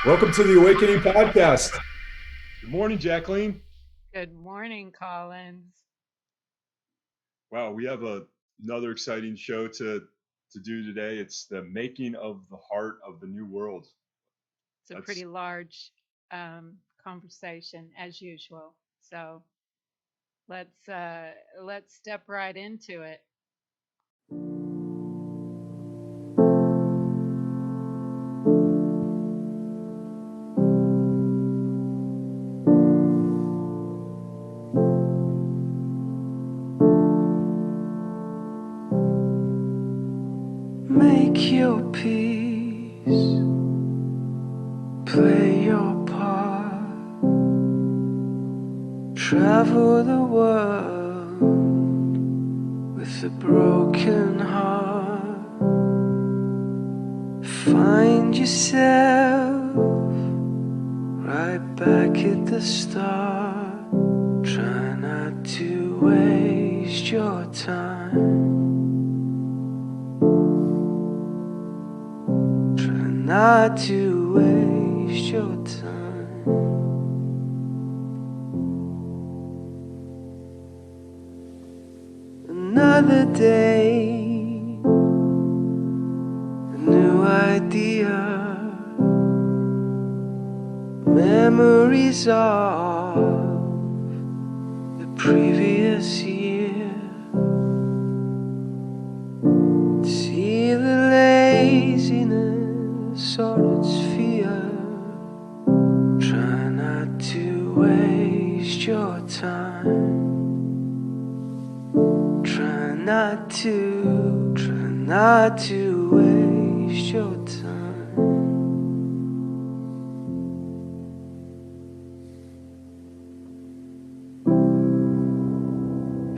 Welcome to the Awakening Podcast. Good morning, Jacqueline. Good morning, Collins. Wow, we have another exciting show to do today. It's the making of the heart of the new world. It's a That's pretty large conversation as usual. So let's step right into it. Make your peace, play your part, travel the world with a broken heart. Find yourself right back at the start. Try not to waste your time. Not to waste your time. Another day, a new idea, memories of the previous year. See the laziness or its fear. Try not to waste your time. Try not to waste your time.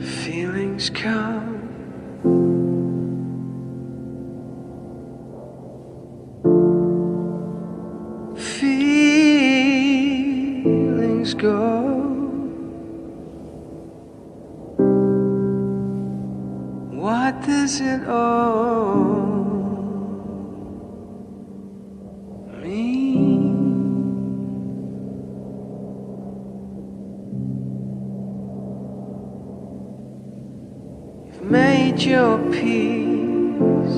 Feelings come, feelings go. What does it all mean? You've made your peace,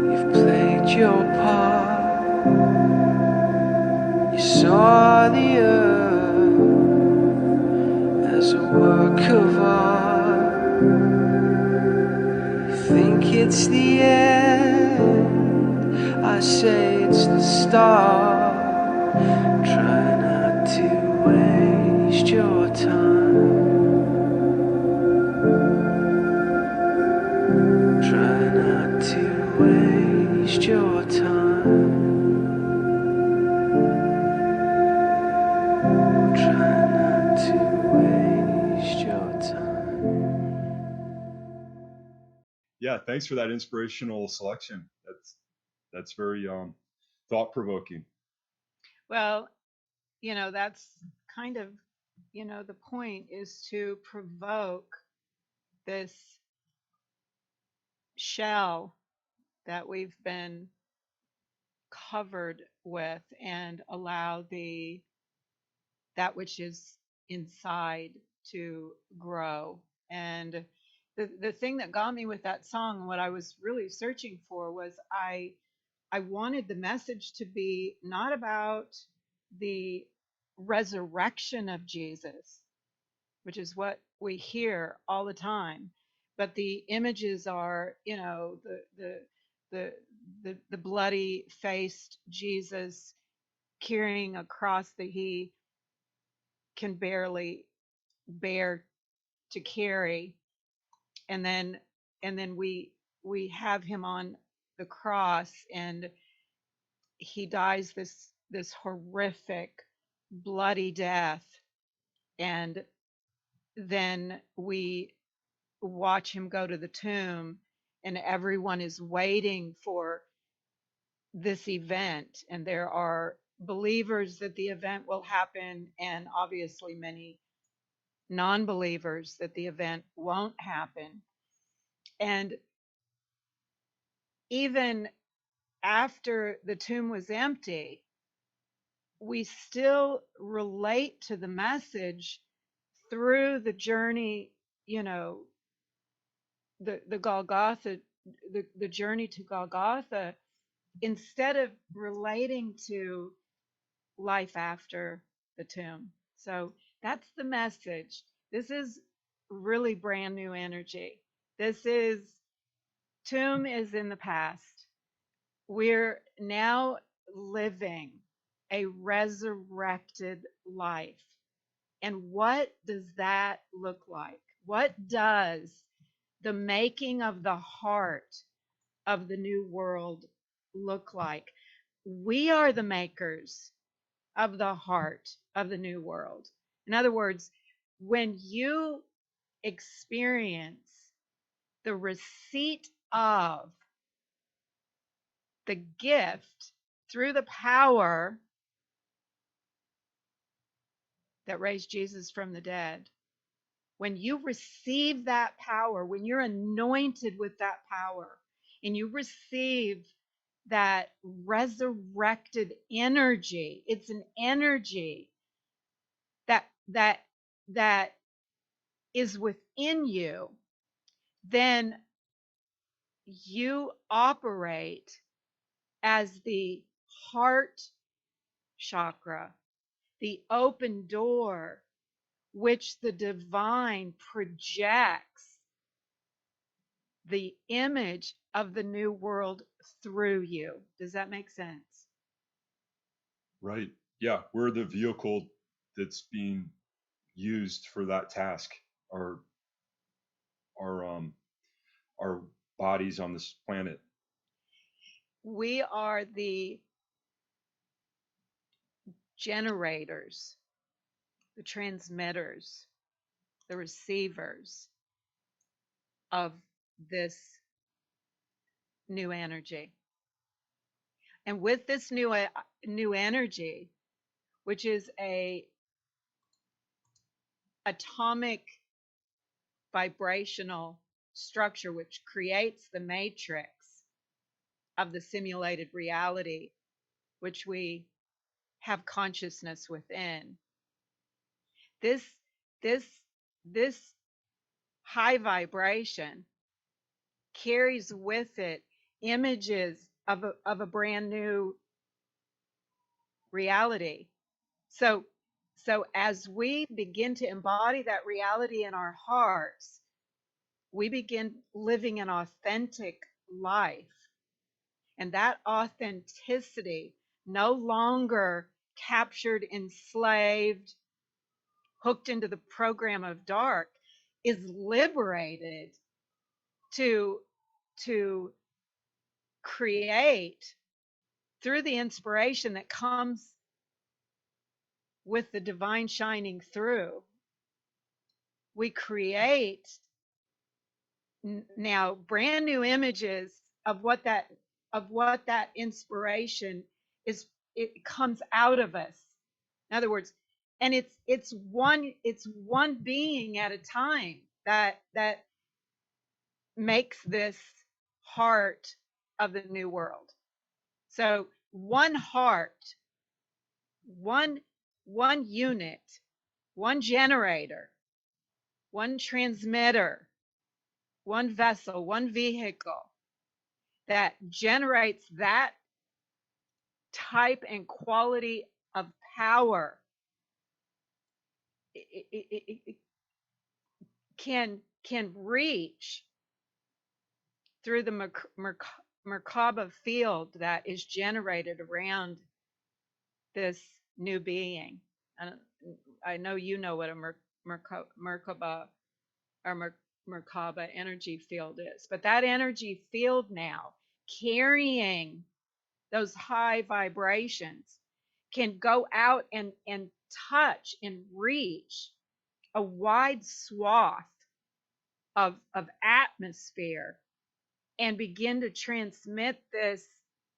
you've played your part. You saw the earth as a work of art. You think it's the end, I say it's the start. Try not to waste your time. Try not to waste your time. Try not to waste your time. yeah. Thanks for that inspirational selection. That's very thought provoking. Well, that's kind of, the point is to provoke this shell that we've been covered with and allow that which is inside to grow. And the thing that got me with that song, what I was really searching for was I wanted the message to be not about the resurrection of Jesus, which is what we hear all the time, but the images are, the the bloody faced Jesus carrying a cross that he can barely bear to carry, and then we have him on the cross, and he dies this horrific bloody death, and then we watch him go to the tomb, and everyone is waiting for this event, and there are believers that the event will happen, and obviously many non-believers that the event won't happen. And even after the tomb was empty, we still relate to the message through the journey, you know, the Golgotha, the journey to Golgotha, instead of relating to life after the tomb. So that's the message. This is really brand new energy. This is tomb is in the past. We're now living a resurrected life. And what does that look like? What does the making of the heart of the new world look like? We are the makers of the heart of the new world. In other words, when you experience the receipt of the gift through the power that raised Jesus from the dead, when you receive that power, when you're anointed with that power, and you receive that resurrected energy, it's an energy that that is within you, then you operate as the heart chakra, the open door which the divine projects the image of the new world through you. Does that make sense? Right. Yeah, we're the vehicle that's being used for that task. Our our um our bodies on this planet. We are the generators, the transmitters, the receivers of this new energy. And with this new energy, which is a atomic vibrational structure which creates the matrix of the simulated reality which we have consciousness within, this this this high vibration carries with it images of a brand new reality. So as we begin to embody that reality in our hearts, we begin living an authentic life. And that authenticity, no longer captured, enslaved, hooked into the program of dark, is liberated to create through the inspiration that comes with the divine shining through. We create now brand new images of what that inspiration is. It comes out of us. In other words, and it's one being at a time that makes this heart of the new world. So one heart, one unit, one generator, one transmitter, one vessel, one vehicle that generates that type and quality of power. It can reach through the Merkaba field that is generated around this new being. And I know you know what a Merkaba or Merkaba energy field is, but that energy field now carrying those high vibrations can go out and touch and reach a wide swath of atmosphere and begin to transmit this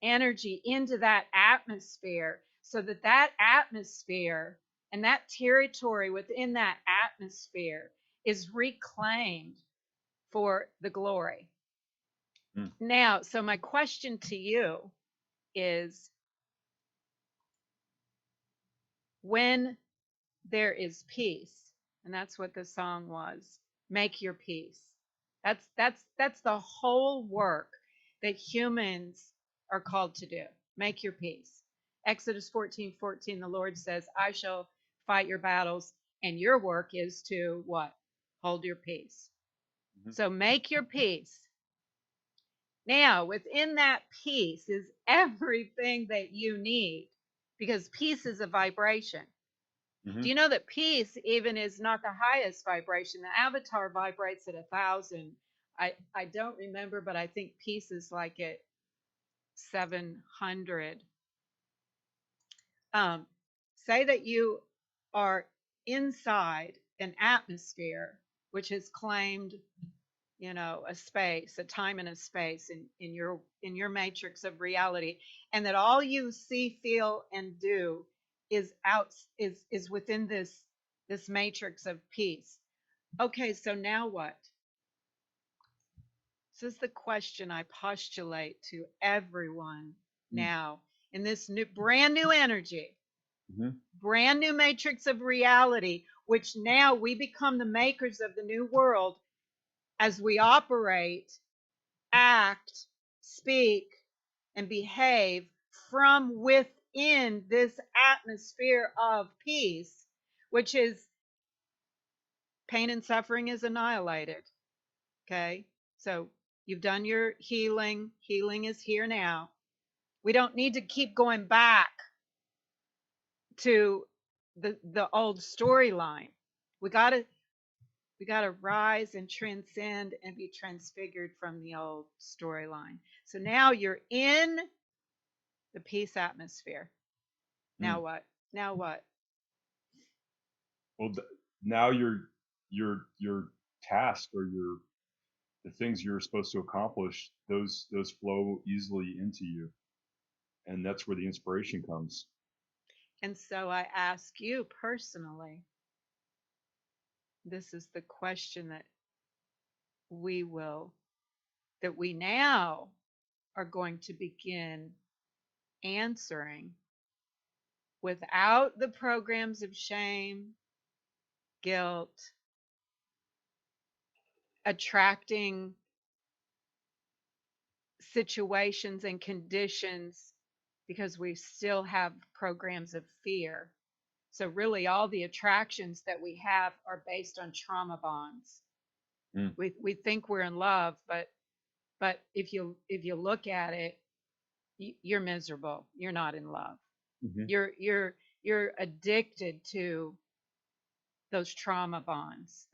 energy into that atmosphere, so that that atmosphere and that territory within that atmosphere is reclaimed for the glory. Now, so my question to you is, when there is peace, and that's what the song was. Make your peace. That's the whole work that humans are called to do. Make your peace. Exodus 14:14, the Lord says, I shall fight your battles, and your work is to what? Hold your peace. Mhm. So make your peace. Now, within that peace is everything that you need, because peace is a vibration. Mhm. Do you know that peace even is not the highest vibration? The avatar vibrates at 1,000. I don't remember, but I think peace is like at 700. Um, say that you are inside an atmosphere which has claimed, a space, a time and a space in your matrix of reality, and that all you see, feel, and do is within this matrix of peace. Okay, so now what? This is the question I postulate to everyone now in this brand new energy, Mhm. brand new matrix of reality, which now we become the makers of the new world as we operate, act, speak, and behave from within this atmosphere of peace, which is pain and suffering is annihilated. Okay. So you've done your healing. Healing is here now. We don't need to keep going back to the old storyline. We gotta rise and transcend and be transfigured from the old storyline. So now you're in the peace atmosphere. Now Mm. what? Now what? Well, now your task or the things you're supposed to accomplish, those flow easily into you, and that's where the inspiration comes. And so I ask you personally, this is the question we will, that we now are going to begin answering without the programs of shame, guilt, attracting situations and conditions, because we still have programs of fear. So really all the attractions that we have are based on trauma bonds. Mm. We think we're in love, but if you look at it, you're miserable. You're not in love. Mhm. You're addicted to those trauma bonds.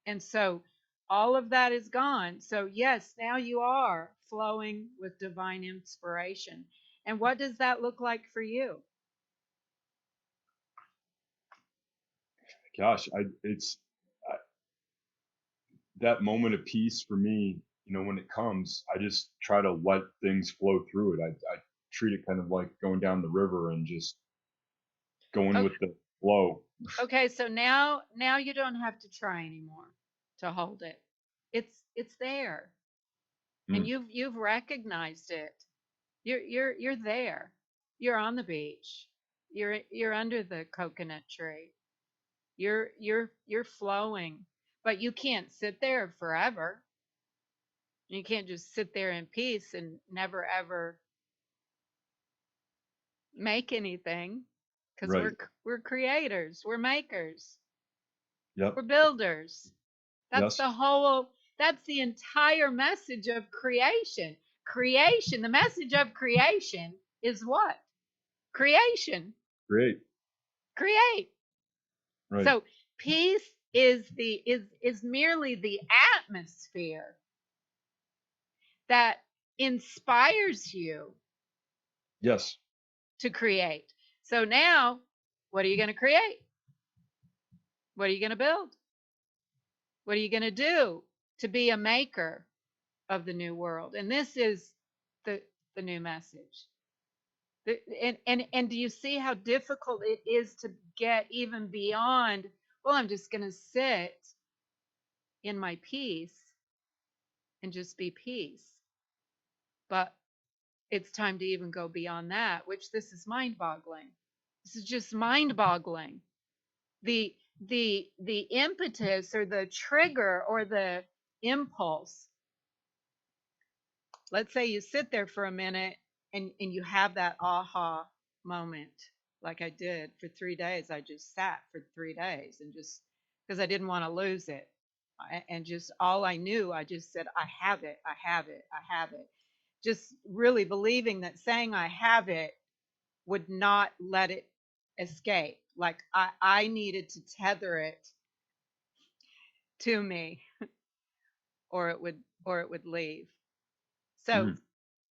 And so all of that is gone. So yes, now you are flowing with divine inspiration. And what does that look like for you? Gosh, it's I, that moment of peace for me. When it comes, I just try to let things flow through it. I treat it kind of like going down the river and just going Okay, with the flow. okay, so now you don't have to try anymore to hold it. It's there. And Mm. you've recognized it. You're there. You're on the beach. You're under the coconut tree. You're flowing. But you can't sit there forever. You can't just sit there in peace and never ever make anything, because Right. we're creators, we're makers, Yep. we're builders. That's Yes. the whole, that's the entire message of creation. Creation, the message of creation is what? Creation. Great. Create. Right. So peace is merely the atmosphere that inspires you Yes. to create. So now, what are you going to create? What are you going to build? What are you going to do to be a maker of the new world? And this is the new message. And do you see how difficult it is to get even beyond, well, I'm just going to sit in my peace and just be peace. But it's time to even go beyond that, which this is mind boggling. This is just mind-boggling. The impetus or the trigger or the impulse. Let's say you sit there for a minute and you have that aha moment, like I did for 3 days. I just sat for 3 days and just because I didn't want to lose it. And just all I knew, I just said, I have it, I have it, I have it. Just really believing that saying I have it would not let it escape. Like I needed to tether it to me or it would leave. So Mhm.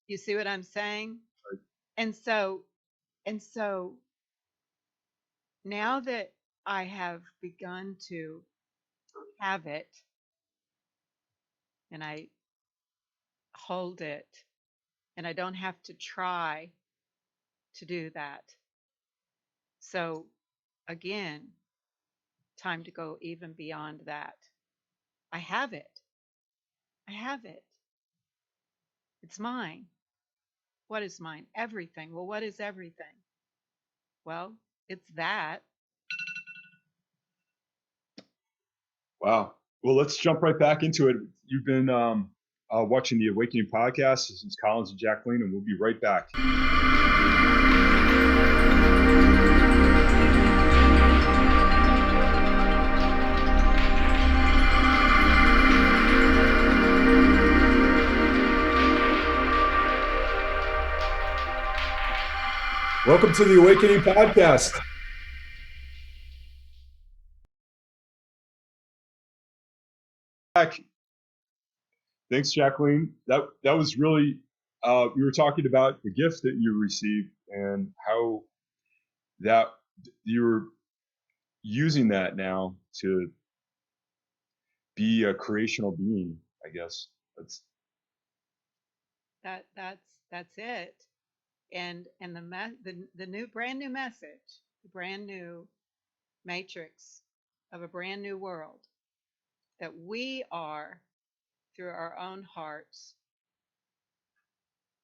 you see what I'm saying? Right. And so now that I have begun to have it and I hold it and I don't have to try to do that. So again, time to go even beyond that. I have it. I have it. It's mine. What is mine? Everything. Well, what is everything? Well, it's that. Wow. Well, let's jump right back into it. You've been watching the Awakening podcast. This is Collins and Jacqueline, and we'll be right back. Welcome to the Awakening podcast. Back. Thanks, Jacqueline. That was really we were talking about the gift that you received and how that you're using that now to be a creational being, I guess. That's it. And the new brand new message, the brand new matrix of a brand new world that we are through our own hearts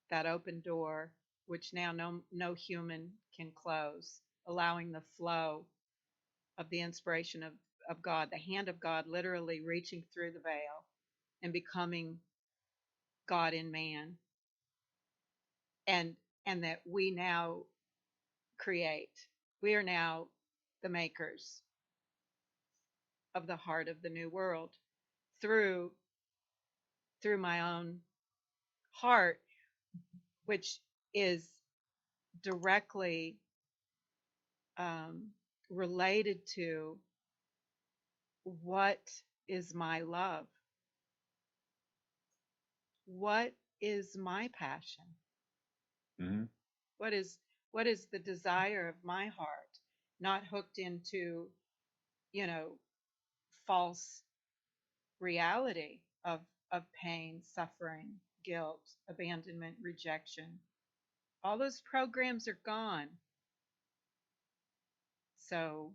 that open door which now no human can close, allowing the flow of the inspiration of God, the hand of God literally reaching through the veil and becoming God in man. And that we now create. We are now the makers of the heart of the new world through my own heart, which is directly related to what is my love, what is my passion, Mm-hmm. what is the desire of my heart, not hooked into false reality of pain, suffering, guilt, abandonment, rejection. All those programs are gone. So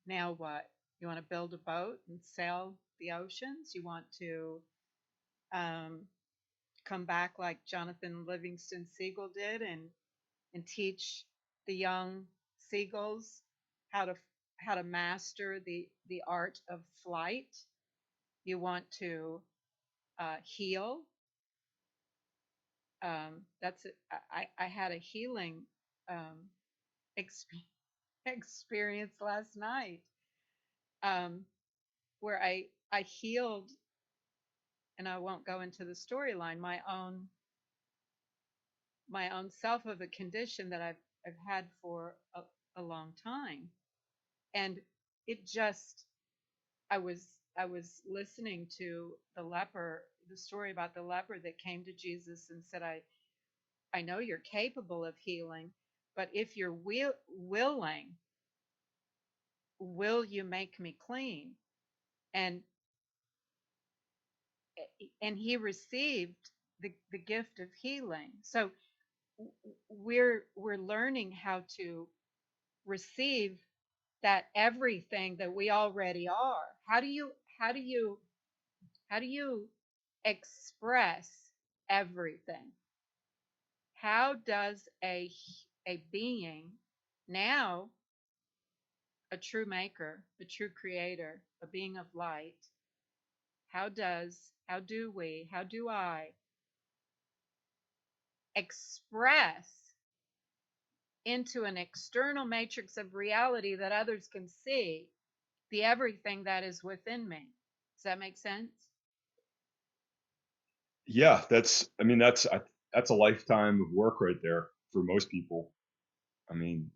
now what? You want to build a boat and sail the oceans? You want to come back like Jonathan Livingston Seagull did and teach the young seagulls how to master the art of flight? You want to heal. That's it. I had a healing um, experience last night um, where I healed, and I won't go into the storyline, my own self of a condition that I've had for a long time, and it just I was listening to the story about the leper that came to Jesus and said, I know you're capable of healing, but if you're willing, will you make me clean? And he received the gift of healing. So we're learning how to receive that everything that we already are. How do you how do you express everything? How does a being Now, a true maker, a true creator, a being of light, how do I express into an external matrix of reality that others can see the everything that is within me? Does that make sense? Yeah, that's a lifetime of work right there for most people. I mean,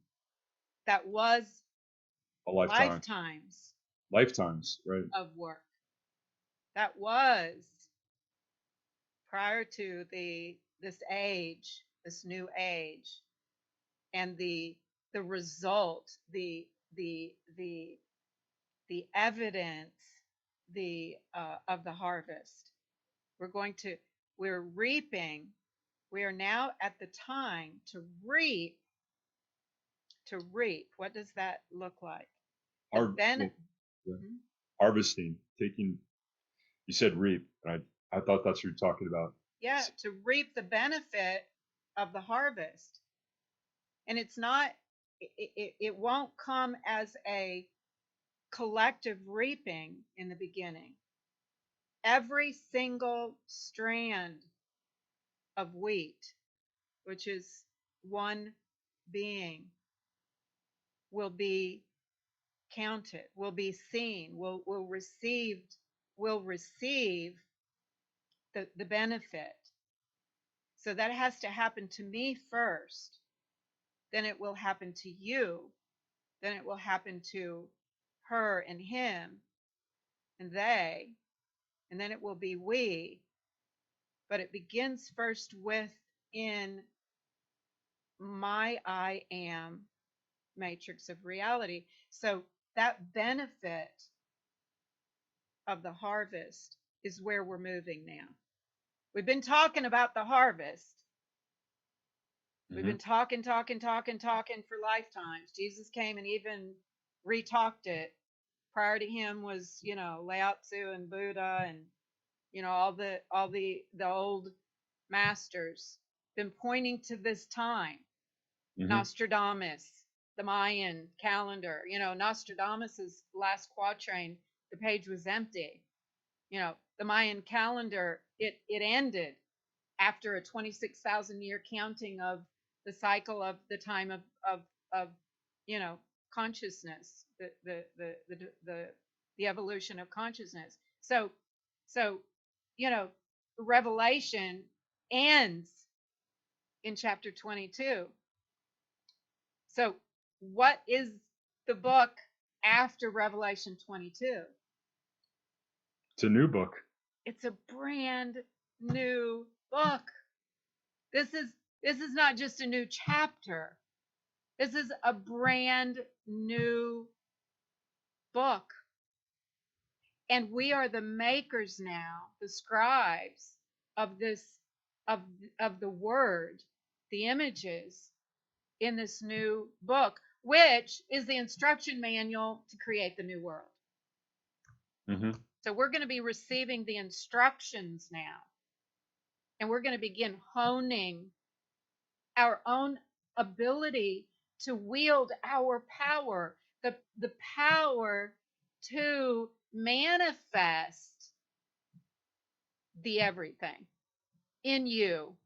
That was a lifetime, lifetimes right? of work. That was prior to this new age, and the result, the evidence, the of the harvest. We're reaping. We are now at the time to reap. To reap. What does that look like? The Har- ben- well, yeah. Harvesting, taking. You said reap, and I thought that's what you're talking about. Yeah, to reap the benefit of the harvest. And it's not, it won't come as a collective reaping in the beginning. Every single strand of wheat, which is one being, will be counted, will be seen, will receive the benefit. So that has to happen to me first. Then it will happen to you. Then it will happen to her and him and they. And then it will be we. But it begins first within my I am matrix of reality. So that benefit of the harvest is where we're moving now. We've been talking about the harvest. We've been talking for lifetimes. Jesus came and even re-talked it. Prior to him was, Lao Tzu and Buddha and, all the old masters been pointing to this time. Nostradamus, the Mayan calendar, Nostradamus's last quatrain, the page was empty. The Mayan calendar, it ended after a 26,000 year counting of the cycle of the time of consciousness, the evolution of consciousness. So Revelation ends in chapter 22. So what is the book after Revelation 22? It's a new book. It's a brand new book. This is not just a new chapter. This is a brand new book. And we are the makers now, the scribes of this of the word, the images in this new book, which is the instruction manual to create the new world. So we're going to be receiving the instructions now. And we're going to begin honing our own ability to wield our power, the power to manifest the everything in you.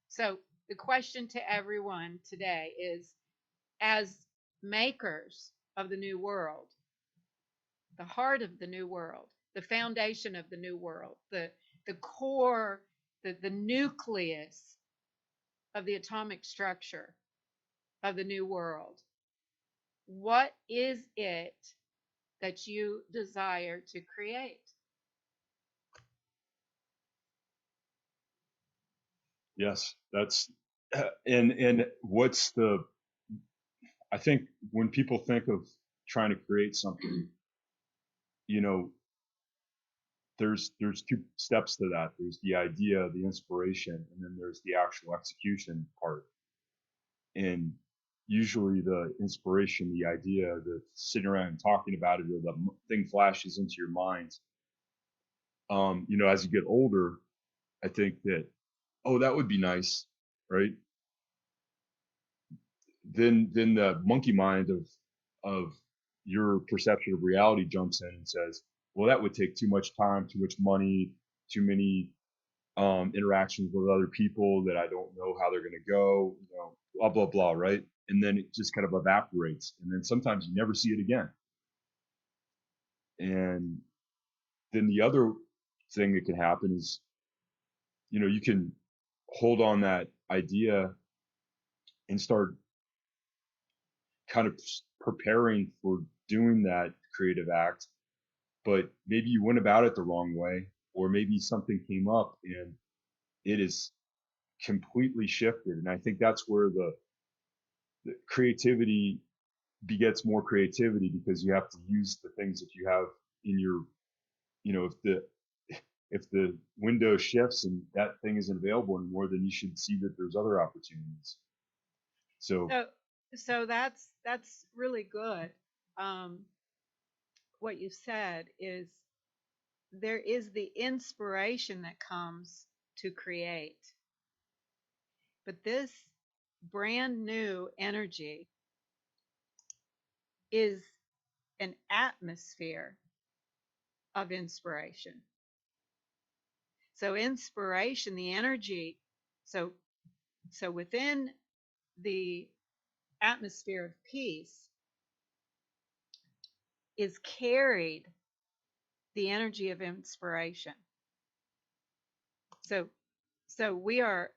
So the question to everyone today is, as makers of the new world, the heart of the new world, the foundation of the new world, the core, the nucleus of the atomic structure of the new world, what is it that you desire to create? Yes, that's and what's the I think when people think of trying to create something, there's two steps to that. There's the idea, the inspiration, and then there's the actual execution part. And usually the inspiration, the idea, the sitting around and talking about it, or the thing flashes into your mind. As you get older, I think that, oh, that would be nice, right? then the monkey mind of your perception of reality jumps in and says, well, that would take too much time, too much money, too many interactions with other people that I don't know how they're going to go, blah, blah, blah, right? And then it just kind of evaporates. And then sometimes you never see it again. And then the other thing that can happen is, you can hold on that idea and start kind of preparing for doing that creative act, but maybe you went about it the wrong way, or maybe something came up and it is completely shifted. And I think that's where the creativity begets more creativity, because you have to use the things that you have in your, if the window shifts and that thing isn't available anymore, then you should see that there's other opportunities. So So that's really good. What you said is there is the inspiration that comes to create, but this brand new energy is an atmosphere of inspiration. So inspiration, the energy, so within the atmosphere of peace is carried the energy of inspiration. So we are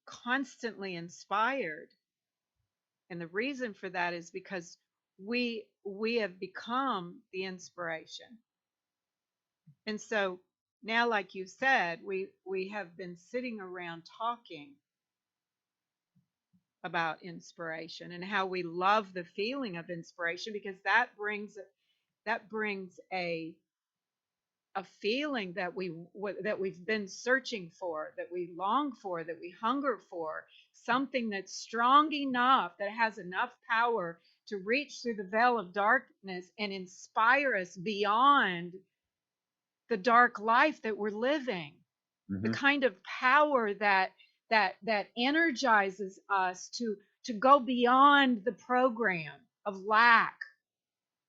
constantly inspired, and the reason for that is because we have become the inspiration. And so now, like you said, we have been sitting around talking about inspiration and how we love the feeling of inspiration, because that brings a feeling that we've been searching for, that we long for, that we hunger for, something that's strong enough, that has enough power to reach through the veil of darkness and inspire us beyond the dark life that we're living. The kind of power that energizes us to go beyond the program of lack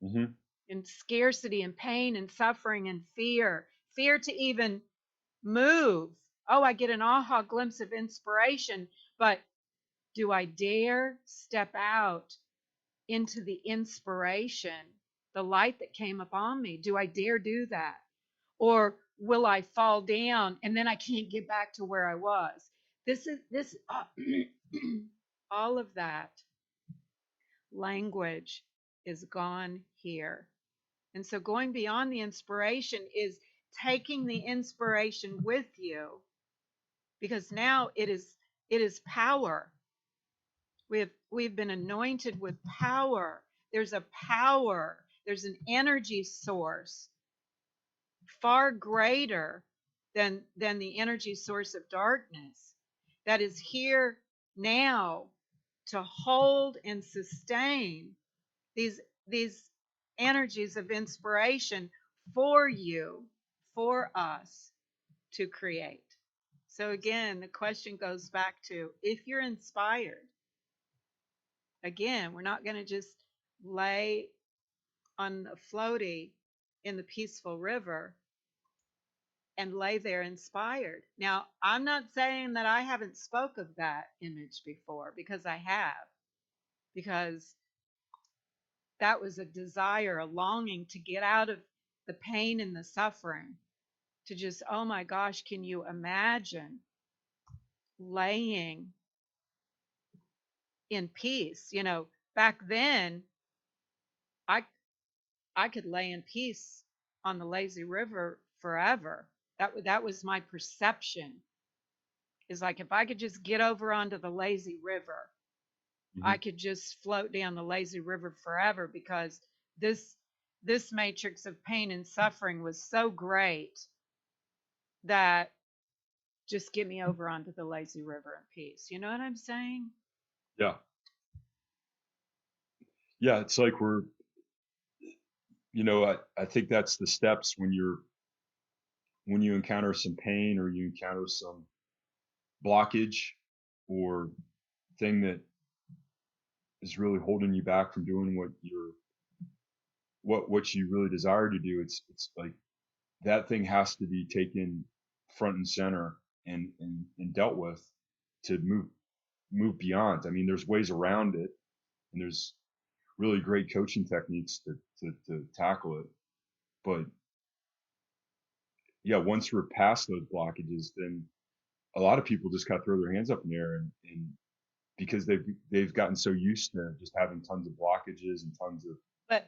and scarcity and pain and suffering and fear to even move. Oh, I get an aha glimpse of inspiration, but do I dare step out into the inspiration, the light that came upon me? Do I dare do that? Or will I fall down and then I can't get back to where I was? This all of that language is gone here. And so going beyond the inspiration is taking the inspiration with you, because now it is power. We've been anointed with power. There's a power, there's an energy source far greater than the energy source of darkness that is here now to hold and sustain these energies of inspiration for you, for us to create. So again, the question goes back to, if you're inspired, again, we're not going to just lay on a floaty in the peaceful river and lay there inspired. Now, I'm not saying that I haven't spoke of that image before, because I have, because that was a desire, a longing to get out of the pain and the suffering, to just, oh my gosh, can you imagine laying in peace? Back then, I could lay in peace on the lazy river forever. That was my perception. Is like, if I could just get over onto the lazy river, I could just float down the lazy river forever, because this matrix of pain and suffering was so great that just get me over onto the lazy river in peace. You know what I'm saying? Yeah. Yeah, it's like we're, I think that's the steps when you encounter some pain, or you encounter some blockage or thing that is really holding you back from doing what you really desire to do. It's like that thing has to be taken front and center and dealt with to move beyond. I mean, there's ways around it, and there's really great coaching techniques to tackle it. But yeah, once we're past those blockages, then a lot of people just kind of throw their hands up in the air, and because they've gotten so used to just having tons of blockages and tons of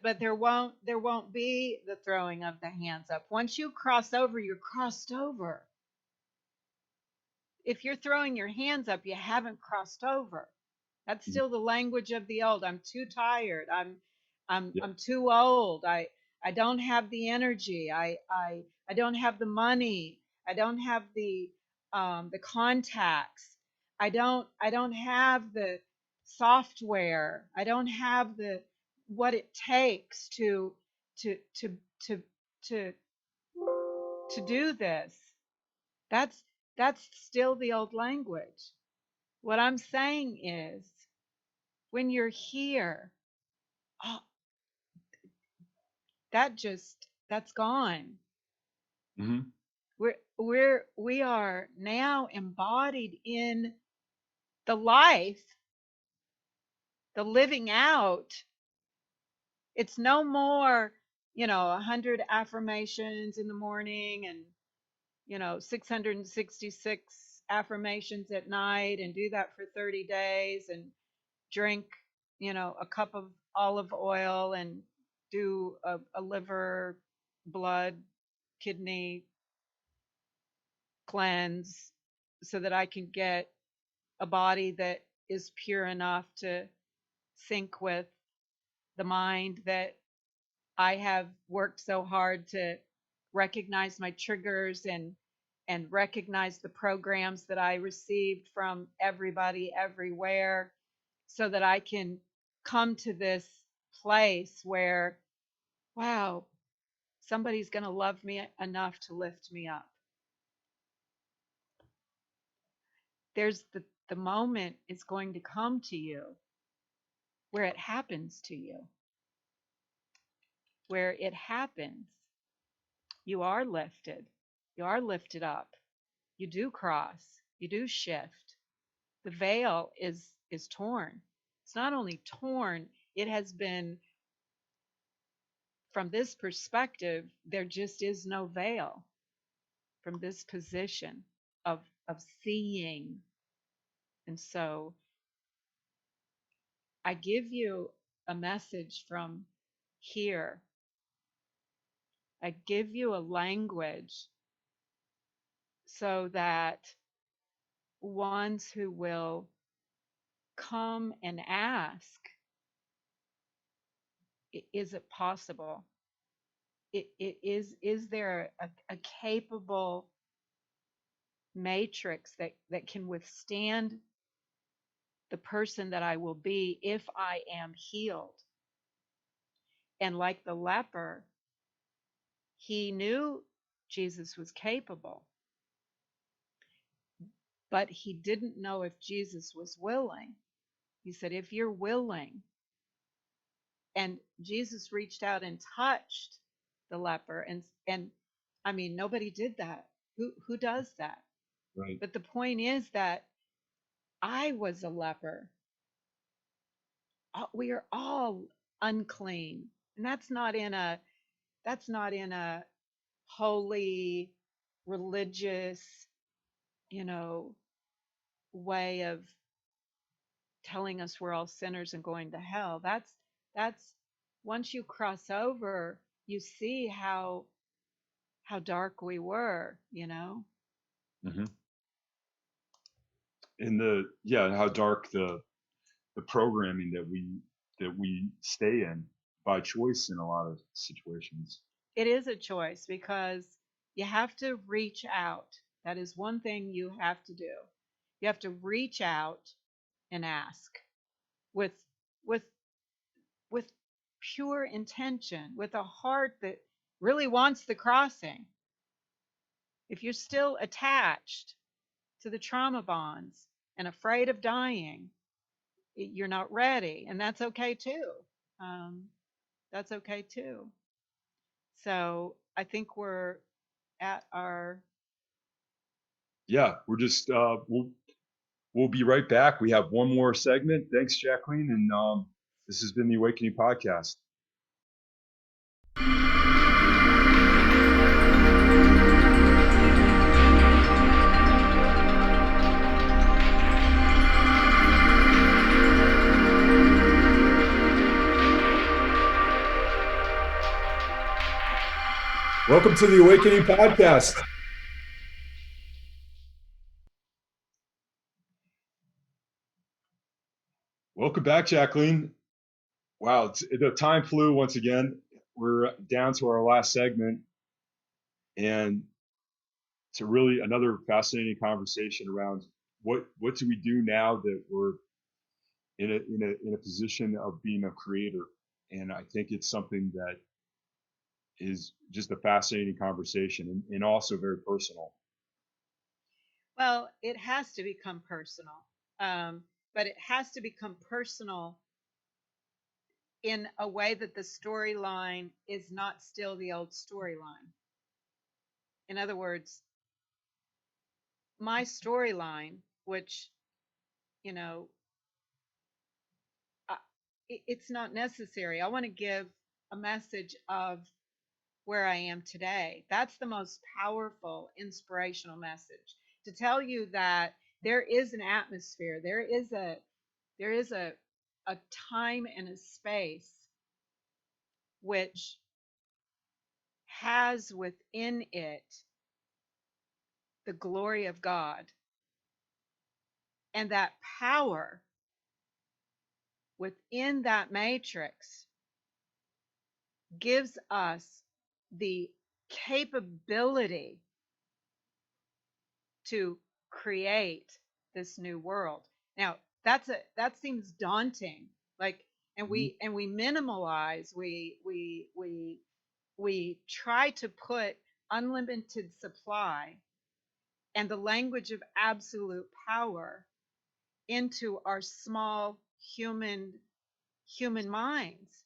But there won't be the throwing of the hands up. Once you cross over, you're crossed over. If you're throwing your hands up, you haven't crossed over. That's still the language of the old. I'm too tired. yeah, I'm too old. I don't have the energy. I don't have the money. I don't have the contacts. I don't have the software. I don't have the what it takes to to to to to do this. That's that's still the old language. What I'm saying is when you're here, oh, that's gone. mm-hmm. We are now embodied in the life, the living out. It's no more, 100 affirmations in the morning and 666 affirmations at night, and do that for 30 days and drink, a cup of olive oil and do a liver, blood, kidney cleanse so that I can get a body that is pure enough to sync with the mind that I have worked so hard to recognize my triggers and recognize the programs that I received from everybody everywhere so that I can come to this place where, wow, somebody's going to love me enough to lift me up. There's the moment is going to come to you where it happens to you. Where it happens, you are lifted. You are lifted up. You do cross. You do shift. The veil is torn. It's not only torn, it has been, from this perspective, there just is no veil from this position of seeing. And so I give you a message from here. I give you a language so that ones who will come and ask, is it possible? Is there a capable matrix that can withstand the person that I will be if I am healed? And like the leper, he knew Jesus was capable, but he didn't know if Jesus was willing. He said, if you're willing, and Jesus reached out and touched the leper, and I mean, nobody did that. Who does that? Right. But the point is that I was a leper. We are all unclean, and that's not in a holy religious, you know, way of telling us we're all sinners and going to hell. That's once you cross over, you see how dark we were, Mm-hmm. And and how dark the programming that we stay in by choice in a lot of situations. It is a choice because you have to reach out. That is one thing you have to do. You have to reach out and ask with with with pure intention, with a heart that really wants the crossing. If you're still attached to the trauma bonds and afraid of dying, you're not ready, and that's okay too. Um, that's okay too. So I think we're at our. Yeah, we're just we'll be right back. We have one more segment. Thanks, Jacqueline, and this has been the Awakening Podcast. Welcome to the Awakening Podcast. Welcome back, Jacqueline. Wow, the time flew once again. We're down to our last segment, and it's a really another fascinating conversation around what do we do now that we're in a position of being a creator. And I think it's something that is just a fascinating conversation and also very personal. Well, it has to become personal, but it has to become personal in a way that the storyline is not still the old storyline. In other words, my storyline, which, you know, it's not necessary. I want to give a message of where I am today. That's the most powerful, inspirational message. To tell you that there is an atmosphere, there is a time and a space which has within it the glory of God, and that power within that matrix gives us the capability to create this new world. Now, that seems daunting. Like, and we minimalize, we try to put unlimited supply and the language of absolute power into our small human minds.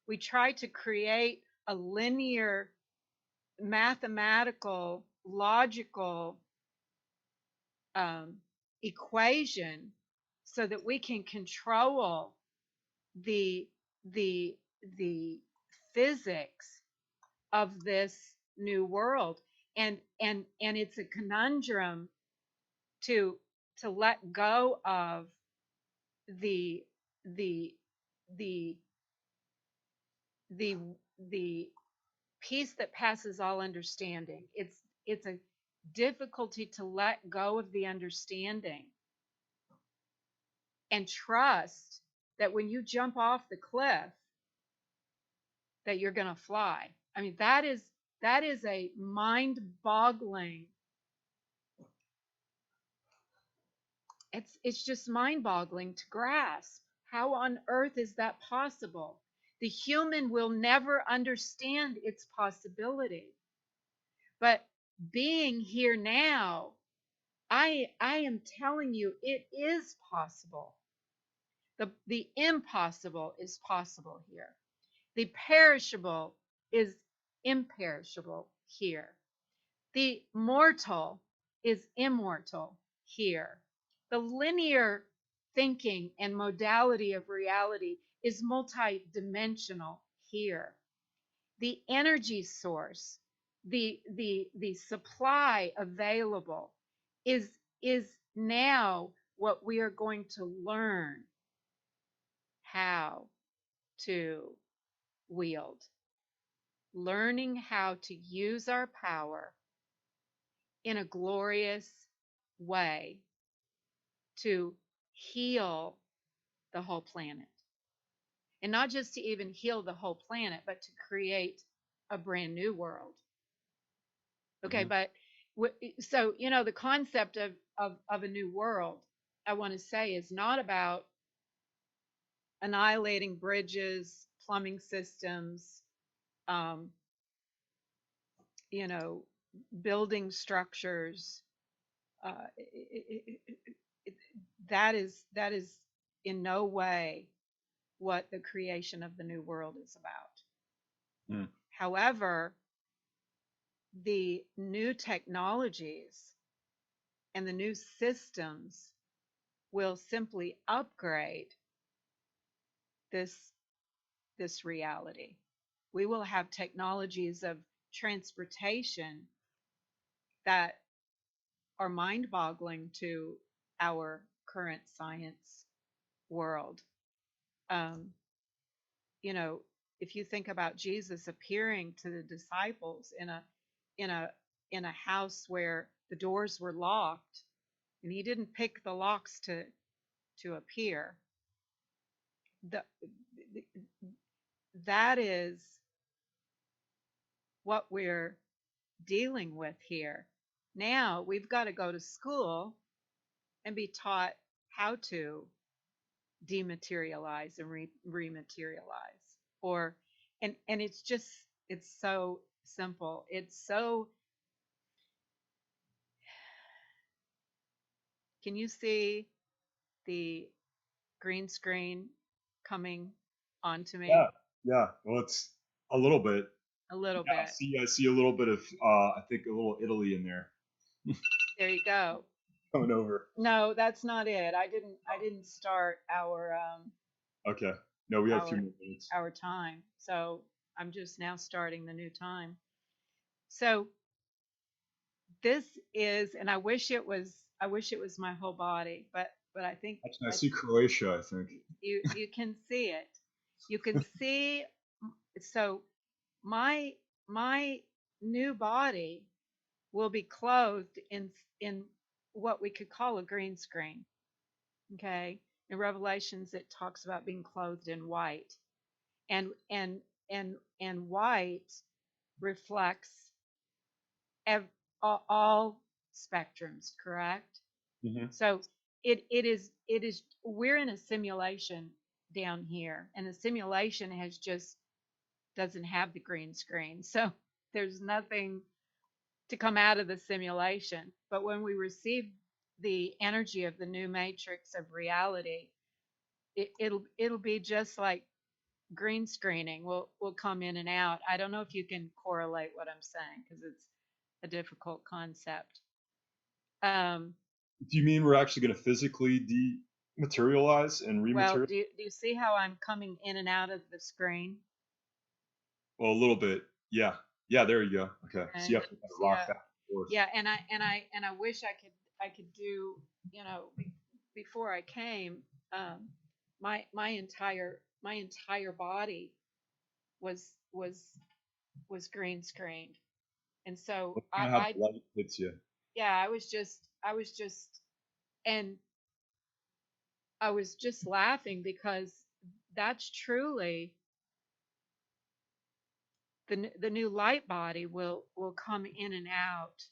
We try to create a linear, mathematical, logical equation so that we can control the the the physics of this new world. And it's a conundrum to let go of the the the the the peace that passes all understanding. It's a difficulty to let go of the understanding and trust that when you jump off the cliff that you're going to fly. I mean, that is a mind-boggling. It's just mind-boggling to grasp. How on earth is that possible? The human will never understand its possibility. But being here now, I am telling you, it is possible. The impossible is possible here. The perishable is imperishable here. The mortal is immortal here. The linear thinking and modality of reality is multidimensional here. The energy source, the supply available is now what we are going to learn how to wield. Learning how to use our power in a glorious way to heal the whole planet. And not just to even heal the whole planet, but to create a brand new world. Okay, but so, the concept of a new world, I want to say, is not about annihilating bridges, plumbing systems, um, building structures. That is in no way what the creation of the new world is about. Mm. However, the new technologies and the new systems will simply upgrade this reality. We will have technologies of transportation that are mind-boggling to our current science world. Um, you know, if you think about Jesus appearing to the disciples in a in a house where the doors were locked, and he didn't pick the locks to appear. The, that is what we're dealing with here. Now we've got to go to school and be taught how to dematerialize and rematerialize, or and it's just, it's so simple. It's so, can you see the green screen coming onto me? Yeah, yeah. Well, it's a little bit. A little Yeah, bit. I see a little bit of I think a little Italy in there There you go. coming over. No, that's not it. I didn't start Okay. No, we have 2 our more minutes. our time. So I'm just now starting the new time. So this is, and I wish it was my whole body, but I think Actually, I see Croatia, I think. you can see it. You can see. So my new body will be clothed in what we could call a green screen. Okay, in Revelations it talks about being clothed in white, and white reflects ev- all spectrums, correct? Hmm. So it is, we're in a simulation down here, and the simulation has just doesn't have the green screen. So there's nothing to come out of the simulation. But when we receive the energy of the new matrix of reality, it'll be just like green screening. Will come in and out. I don't know if you can correlate what I'm saying because it's a difficult concept. Do you mean we're actually going to physically dematerialize and Well, rematerialize? do you see how I'm coming in and out of the screen? Well, a little bit. Yeah. Yeah, there you go. Okay. So you Okay. have to kind of See, rock back and forth. yeah, and I wish I could do, before I came, my entire body was was green screened, and so That's kind of how the light hits you. yeah, I was just, and I was just laughing because that's truly the new light body will come in and out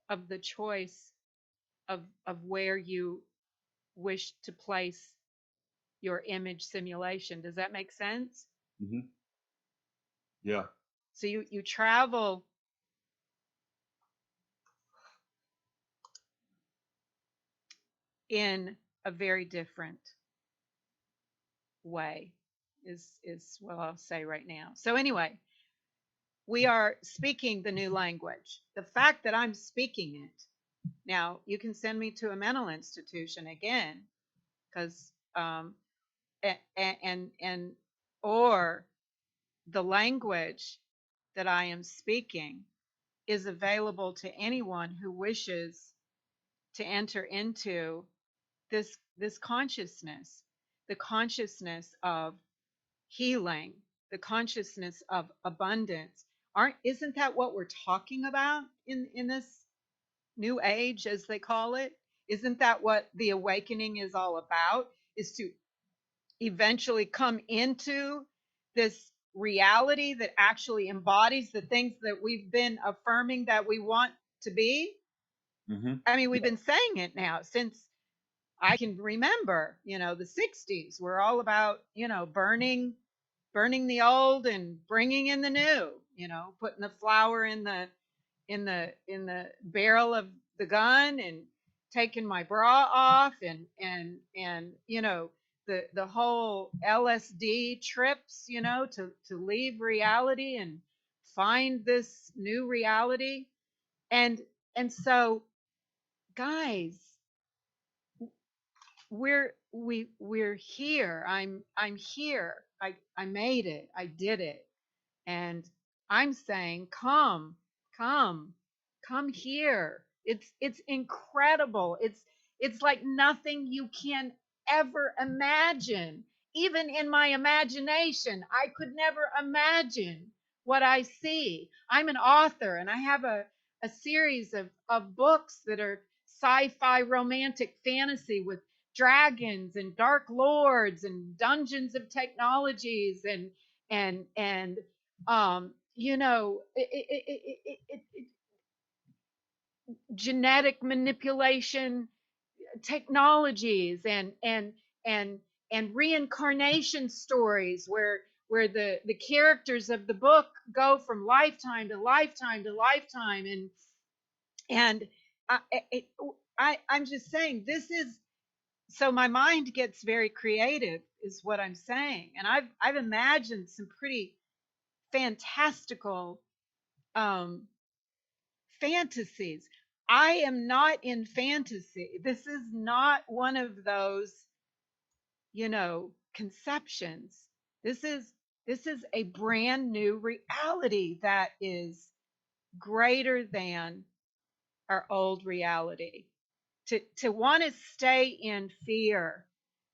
of the choice of where you wish to place your image simulation. Does that make sense? Hmm. Yeah. So you travel in a very different way, is what I'll say right now. So anyway, we are speaking the new language. The fact that I'm speaking it, now you can send me to a mental institution again, because and or the language that I am speaking is available to anyone who wishes to enter into this consciousness, the consciousness of healing, the consciousness of abundance. Aren't Isn't that what we're talking about in this new age, as they call it? Isn't that what the awakening is all about? Is to eventually come into this reality that actually embodies the things that we've been affirming that we want to be. Hmm. I mean, we've been saying it now since I can remember, the 60s. We're all about, burning the old and bringing in the new, putting the flour in the barrel of the gun, and taking my bra off and the whole LSD trips, to leave reality and find this new reality. And so, guys, we're here. I'm here. I made it. I did it. And I'm saying, come, come here. It's incredible. It's like nothing you can ever imagine. Even in my imagination, I could never imagine what I see. I'm an author and I have a series of books that are sci-fi romantic fantasy with dragons and dark lords and dungeons of technologies and genetic manipulation technologies and and reincarnation stories where the characters of the book go from lifetime to lifetime to lifetime and I, I'm just saying this is so my mind gets very creative is what I'm saying, and I've imagined some pretty fantastical um fantasies. I am not in fantasy. This is not one of those, conceptions. This is a brand new reality that is greater than our old reality. To want to stay in fear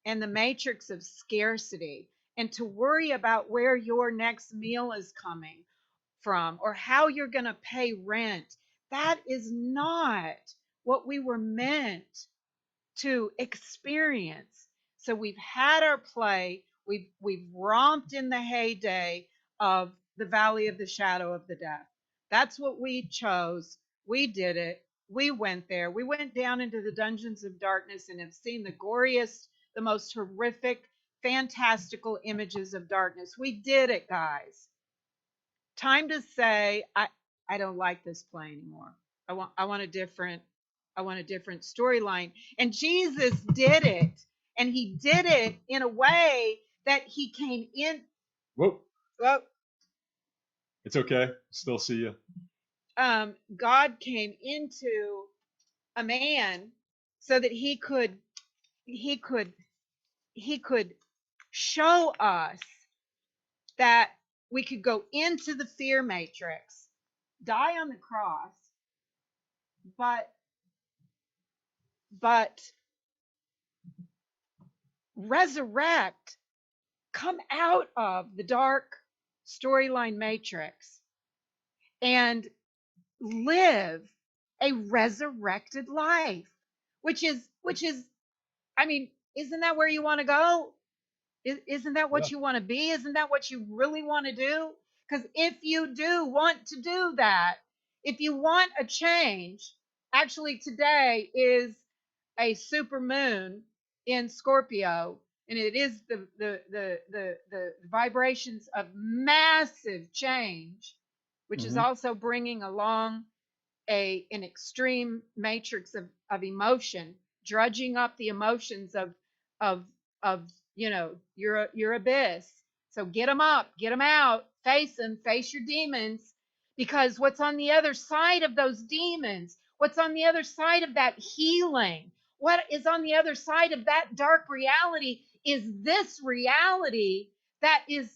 and the matrix of scarcity and to worry about where your next meal is coming from or how you're going to pay rent. That is not what we were meant to experience. So we've had our play. We've romped in the heyday of the valley of the shadow of the death. That's what we chose. We did it. We went there. We went down into the dungeons of darkness and have seen the goriest, the most horrific, fantastical images of darkness. We did it, guys. Time to say I don't like this play anymore. I want a different storyline. And Jesus did it. And he did it in a way that he came in. Whoa. Well, It's okay. Still see you. God came into a man so that he could show us that we could go into the fear matrix, die on the cross, but resurrect, come out of the dark storyline matrix and live a resurrected life, which is I mean, isn't that where you want to go? Isn't that what Yeah. you want to be? Isn't that what you really want to do? Because if you do want to do that, if you want a change, actually today is a super moon in Scorpio, and it is the vibrations of massive change, which is also bringing along an extreme matrix of emotion, drudging up the emotions of of your abyss. So get them up, get them out, face them, face your demons, because what's on the other side of those demons, what's on the other side of that healing, what is on the other side of that dark reality is this reality that is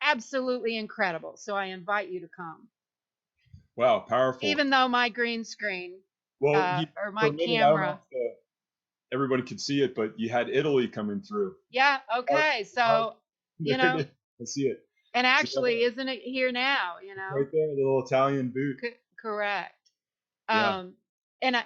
absolutely incredible. So I invite you to come. Wow, powerful. Even though my green screen Well, or for my a minute, I don't know camera. if, everybody could see it, but you had Italy coming through. Yeah, okay. So, I see it. and So actually, isn't it here now, right there, the little Italian boot. Correct. Yeah. And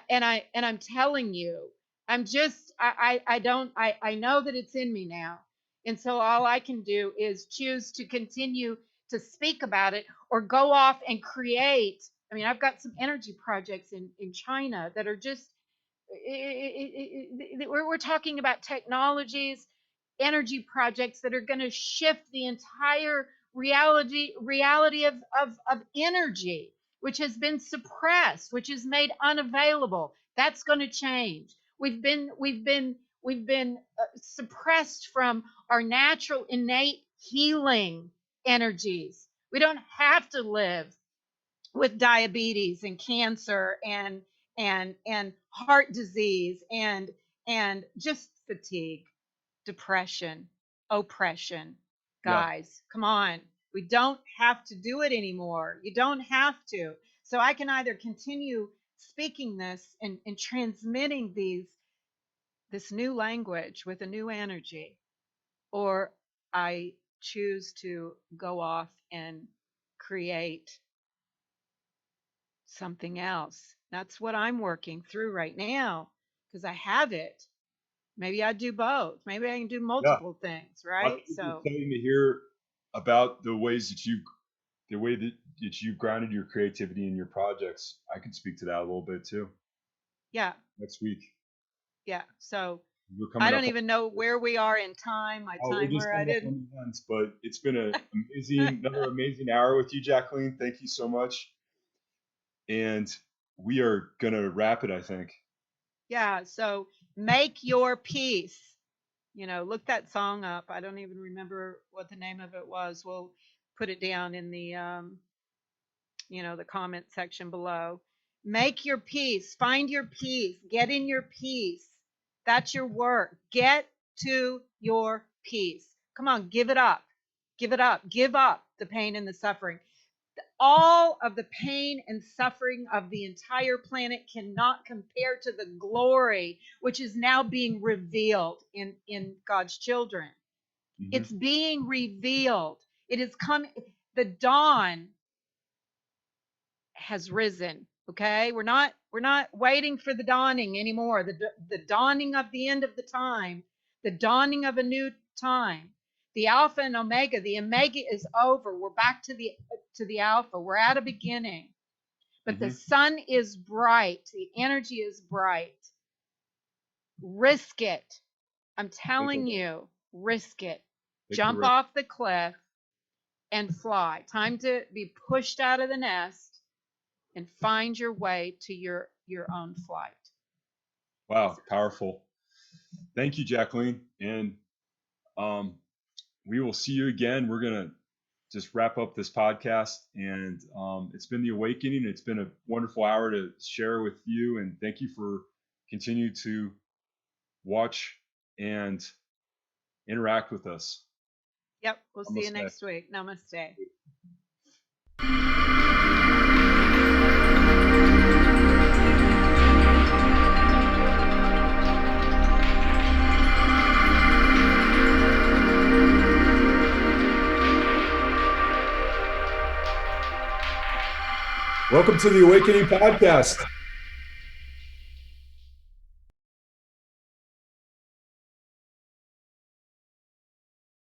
I'm telling you, I'm just I know that it's in me now. And so all I can do is choose to continue to speak about it or go off and create. I mean, I've got some energy projects in China that are just we're talking about technologies, energy projects that are going to shift the entire reality of energy, which has been suppressed, which is made unavailable. That's going to change. We've been suppressed from our natural innate healing energies. We don't have to live with diabetes and cancer and heart disease and just fatigue, depression, oppression. Yeah. Guys, come on. We don't have to do it anymore. You don't have to. So I can either continue speaking this and transmitting this new language with a new energy, or I choose to go off and create something else. That's what I'm working through right now because I have it. Maybe I do both. Maybe I can do Yeah. multiple things, I right? think it's So, exciting to hear about the way that you've grounded your creativity in your projects. I could speak to that a little bit too yeah, next week. yeah. So We're I coming up. don't even know where we are in time. My We're just timer, I coming up didn't. on the ends, but it's been another amazing hour with you, Jacqueline. Thank you so much. And we are gonna wrap it, I think. Yeah. So make your peace. Look that song up. I don't even remember what the name of it was. We'll put it down in the comment section below. Make your peace. Find your peace. Get in your peace. That's your work. Get to your peace. Come on, give it up. Give it up. Give up the pain and the suffering. All of the pain and suffering of the entire planet cannot compare to the glory which is now being revealed in God's children. Mm-hmm. It's being revealed. It is coming. The dawn has risen. Okay, we're not waiting for the dawning anymore. The dawning of the end of the time, the dawning of a new time. The Alpha and Omega. The Omega is over. We're back to the Alpha. We're at a beginning. But the sun is bright. The energy is bright. Risk it. I'm telling you, risk it. Jump off the cliff and fly. Time to be pushed out of the nest and find your way to your own flight. Wow, powerful. Thank you, Jacqueline. And we will see you again. We're gonna just wrap up this podcast, and it's been the awakening. It's been a wonderful hour to share with you, and thank you for continue to watch and interact with us. Yep, we'll see you next week. Namaste. Welcome to the Awakening Podcast.